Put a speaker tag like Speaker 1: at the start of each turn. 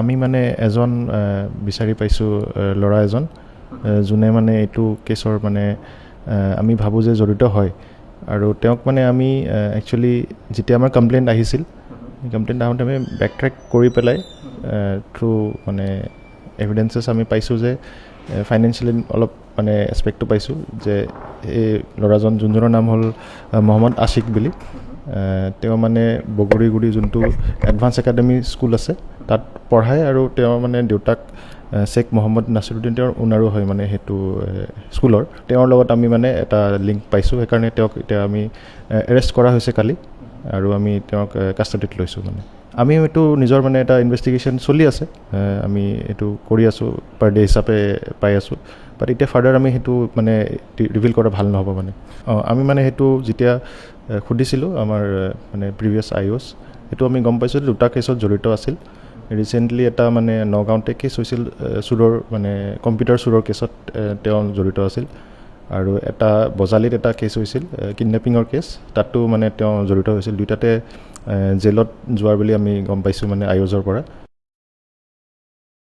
Speaker 1: আমি মানে এজন বিচাৰি পাইছোঁ ল'ৰা এজন যোনে মানে এইটো কেছৰ মানে আমি ভাবোঁ যে জড়িত হয় আৰু তেওঁক মানে আমি একচুৱেলি যেতিয়া আমাৰ কমপ্লেইণ্ট আহিছিল কমপ্লেইণ্ট আহোঁতে আমি বেকট্ৰেক কৰি পেলাই থ্ৰু মানে এভিডেঞ্চেছ আমি পাইছোঁ যে ফাইনেন্সিয়েলি অলপ মানে এছপেক্টটো পাইছোঁ যে এই ল'ৰাজন যোনজনৰ নাম হ'ল মহম্মদ আছিক বুলি তেওঁ মানে বগৰীগুৰি যোনটো এডভান্স একাডেমি স্কুল আছে তাত পঢ়ায় আৰু তেওঁৰ মানে দেউতাক শ্বেখ মহম্মদ নাছিৰুদ্দিন তেওঁৰ ওনাৰো হয় মানে সেইটো স্কুলৰ তেওঁৰ লগত আমি মানে এটা লিংক পাইছোঁ সেইকাৰণে তেওঁক এতিয়া আমি এৰেষ্ট কৰা হৈছে কালি আৰু আমি তেওঁক কাষ্টাডিত লৈছোঁ মানে আমি এইটো নিজৰ মানে এটা ইনভেষ্টিগেশ্যন চলি আছে আমি এইটো কৰি আছোঁ পাৰ ডে হিচাপে পাই আছোঁ বাট এতিয়া ফাৰ্ডাৰ আমি সেইটো মানে ৰিভিল কৰা ভাল নহ'ব মানে আমি মানে সেইটো যেতিয়া সুধিছিলোঁ আমাৰ মানে প্ৰিভিয়াছ আইঅ'ছ সেইটো আমি গম পাইছোঁ দুটা কেছত জড়িত আছিল ৰিচেণ্টলি এটা মানে নগাঁৱতে কেছ হৈছিল চুৰৰ মানে কম্পিউটাৰ চুৰৰ কেছত তেওঁ জড়িত আছিল আৰু এটা বজালিত এটা কেছ হৈছিল কিডনেপিঙৰ কেছ তাতো মানে তেওঁ জড়িত হৈছিল দুইটাতে জেলত যোৱাৰ বুলি আমি গম পাইছোঁ মানে আইঅ'ছৰ পৰা